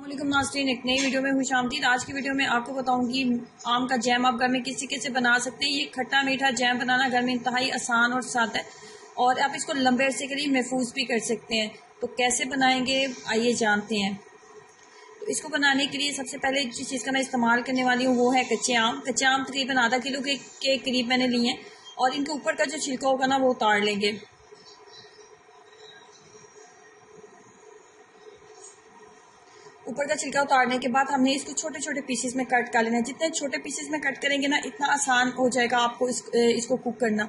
वालेकुम नाज़रीन, एक नई वीडियो में खुशामदीद। आज की वीडियो में आपको बताऊंगी आम का जैम आप घर में किसी कैसे बना सकते हैं। ये खट्टा मीठा जैम बनाना घर में इंतहाई आसान और सादा है और आप इसको लंबे अरसे के लिए महफूज भी कर सकते हैं। तो कैसे बनाएंगे आइए जानते हैं। तो इसको बनाने के लिए सबसे पहले जिस चीज़ का मैं इस्तेमाल करने वाली हूँ वो है कच्चे आम। कच्चे आम तकरीबन आधा किलो के करीब मैंने लिए हैं और इनके ऊपर का जो छिलका होगा ना वो उतार लेंगे। ऊपर का छिलका उतारने के बाद हमने इसको छोटे छोटे पीसेस में कट कर लेना है। जितने छोटे पीसेस में कट करेंगे ना इतना आसान हो जाएगा आपको इसको कुक करना।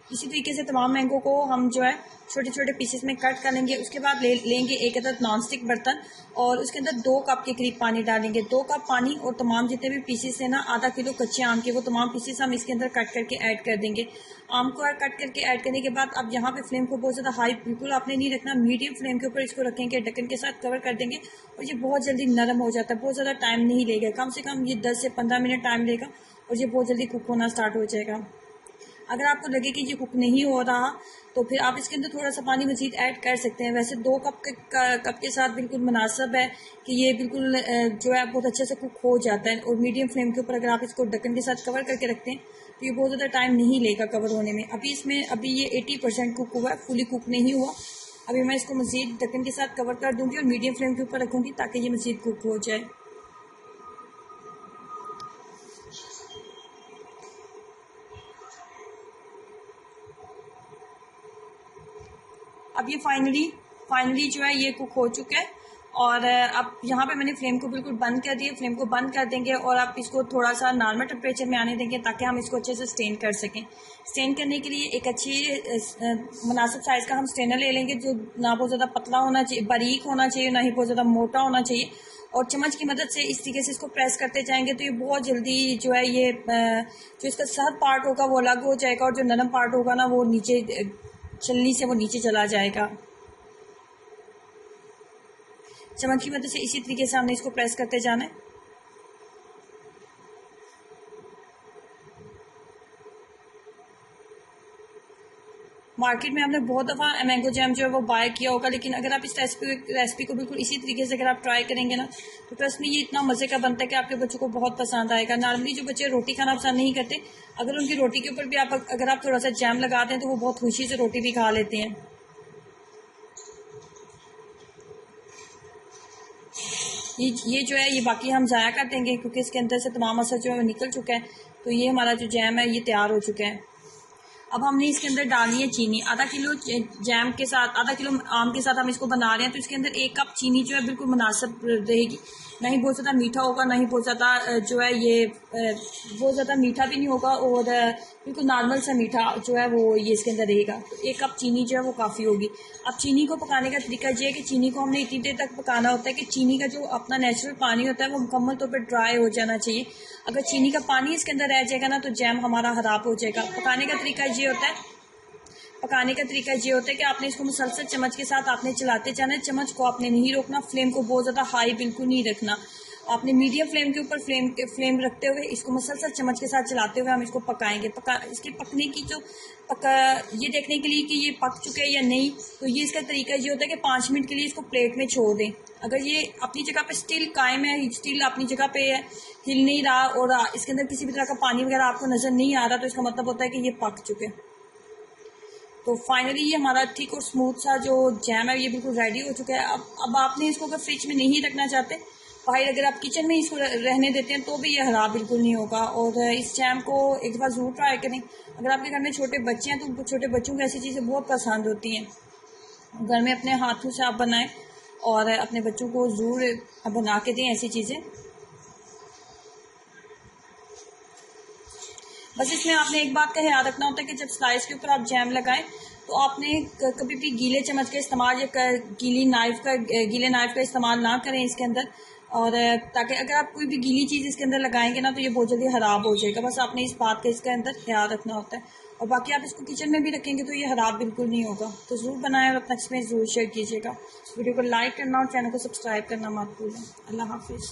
इसी तरीके से तमाम मैंगो को हम जो है छोटे छोटे पीसेस में कट कर लेंगे। उसके बाद लेंगे एक अदद नॉनस्टिक बर्तन और उसके अंदर 2 कप के करीब पानी डालेंगे। 2 कप पानी और तमाम जितने भी पीसेस हैं ना आधा किलो कच्चे आम के वो तमाम पीसेस हम इसके अंदर कट करके ऐड कर देंगे। आम को कट करके ऐड करने के बाद अब यहाँ पे फ्लेम को बहुत ज़्यादा हाई बिल्कुल आपने नहीं रखना, मीडियम फ्लेम के ऊपर इसको रखेंगे, ढक्कन के साथ कवर कर देंगे और ये बहुत जल्दी नरम हो जाता है। बहुत ज़्यादा टाइम नहीं लेगा, कम से कम ये 10 से 15 मिनट टाइम लेगा और ये बहुत जल्दी कुक होना स्टार्ट हो जाएगा। अगर आपको लगे कि ये कुक नहीं हो रहा तो फिर आप इसके अंदर थोड़ा सा पानी मज़ीद ऐड कर सकते हैं। वैसे 2 कप के साथ बिल्कुल मुनासिब है कि ये बिल्कुल जो है बहुत अच्छे से कुक हो जाता है। और मीडियम फ्लेम के ऊपर अगर आप इसको ढक्कन के साथ कवर करके रखते हैं तो ये बहुत ज़्यादा टाइम नहीं लेगा कवर होने में। अभी ये 80% कुक हुआ है, फुली कुक नहीं हुआ। अभी मैं इसको मज़ीद ढक्कन के साथ कवर कर दूँगी और मीडियम फ्लेम के ऊपर रखूँगी ताकि ये मज़ीद कुक हो जाए। अब ये फाइनली जो है ये कुक हो चुका है और अब यहाँ पे मैंने फ्लेम को बिल्कुल बंद कर दिया। फ्लेम को बंद कर देंगे और आप इसको थोड़ा सा नॉर्मल टेम्परेचर में आने देंगे ताकि हम इसको अच्छे से स्टेन कर सकें। स्टेन करने के लिए एक अच्छी मुनासिब साइज़ का हम स्टेनर ले लेंगे जो ना बहुत ज़्यादा पतला होना चाहिए, बारीक होना चाहिए, ना ही बहुत ज़्यादा मोटा होना चाहिए। और चम्मच की मदद से इस तरीके से इसको प्रेस करते जाएंगे तो ये बहुत जल्दी जो है ये जो इसका सख्त पार्ट होगा वो अलग हो जाएगा और जो नरम पार्ट होगा ना वो नीचे छलनी से वो नीचे चला जाएगा। चम्मच की मदद से इसी तरीके से हमने इसको प्रेस करते जाना है। मार्केट में हमने बहुत दफ़ा मैंगो जैम जो है वो बाय किया होगा, लेकिन अगर आप इस रेसिपी को बिल्कुल इसी तरीके से अगर आप ट्राई करेंगे ना तो ट्रस्ट में ये इतना मज़े का बनता है कि आपके बच्चों को बहुत पसंद आएगा। नॉर्मली जो बच्चे रोटी खाना पसंद नहीं करते, अगर उनकी रोटी के ऊपर भी अगर आप थोड़ा सा जैम लगाते हैं तो वो बहुत खुशी से रोटी भी खा लेते हैं। ये जो है ये बाकी हम ज़ाया कर देंगे क्योंकि इसके अंदर से तमाम असर जो है वो निकल चुका है। तो ये हमारा जो जैम है ये तैयार हो चुका है। अब हमने इसके अंदर डालनी है चीनी। आधा किलो जैम के साथ, आधा किलो आम के साथ हम इसको बना रहे हैं तो इसके अंदर 1 कप चीनी जो है बिल्कुल मुनासिब रहेगी। ना ही बहुत ज़्यादा मीठा होगा, ना ही बहुत ज़्यादा जो है ये बहुत ज़्यादा मीठा भी नहीं होगा और बिल्कुल नॉर्मल सा मीठा जो है वो ये इसके अंदर रहेगा। तो 1 कप चीनी जो है वो काफ़ी होगी। अब चीनी को पकाने का तरीका ये है कि चीनी को हमने इतनी देर तक पकाना होता है कि चीनी का जो अपना नेचुरल पानी होता है वो मुकम्मल तौर पर ड्राई हो जाना चाहिए। अगर चीनी का पानी इसके अंदर रह जाएगा ना तो जैम हमारा ख़राब हो जाएगा। पकाने का तरीका ये होता है कि आपने इसको मुसलसल चम्मच के साथ आपने चलाते जाना है। चम्मच को आपने नहीं रोकना, फ्लेम को बहुत ज़्यादा हाई बिल्कुल नहीं रखना। आपने मीडियम फ्लेम के ऊपर फ्लेम रखते हुए इसको मुसलसल चम्मच के साथ चलाते हुए हम इसको पकाएंगे। इसके पकने की ये देखने के लिए कि ये पक चुके हैं या नहीं, तो ये इसका तरीका ये होता है कि 5 मिनट के लिए इसको प्लेट में छोड़ दें। अगर ये अपनी जगह पे स्टिल कायम है, स्टिल अपनी जगह पे है, हिल नहीं रहा और इसके अंदर किसी भी तरह का पानी वगैरह आपको नज़र नहीं आ रहा तो इसका मतलब होता है कि ये पक चुके हैं। तो फाइनली ये हमारा थिक और स्मूथ सा जो जैम है ये बिल्कुल रेडी हो चुका है। अब आपने इसको अगर फ्रिज में नहीं रखना चाहते, बाहर अगर आप किचन में इसको रहने देते हैं तो भी ये ख़राब बिल्कुल नहीं होगा। और इस जैम को एक बार ज़रूर ट्राई करें। अगर आपके घर में छोटे बच्चे हैं तो छोटे बच्चों को ऐसी चीज़ें बहुत पसंद होती हैं। घर में अपने हाथों से आप बनाएं और अपने बच्चों को ज़रूर बना के दें ऐसी चीज़ें। बस इसमें आपने एक बात का ख्याल रखना होता है कि जब स्लाइस के ऊपर आप जैम लगाएं तो आपने कभी भी गीले चम्मच का इस्तेमाल या गीले नाइफ का इस्तेमाल ना करें इसके अंदर। और ताकि अगर आप कोई भी गीली चीज़ इसके अंदर लगाएंगे ना तो ये बहुत जल्दी ख़राब हो जाएगा। बस आपने इस बात का इसके अंदर ख्याल रखना होता है। और बाकी आप इसको किचन में भी रखेंगे तो ये खराब बिल्कुल नहीं होगा। तो ज़रूर बनाएं और अपना एक्सपीरियंस ज़रूर शेयर कीजिएगा। वीडियो को लाइक करना और चैनल को सब्सक्राइब करना मत भूलें। अल्लाह हाफिज़।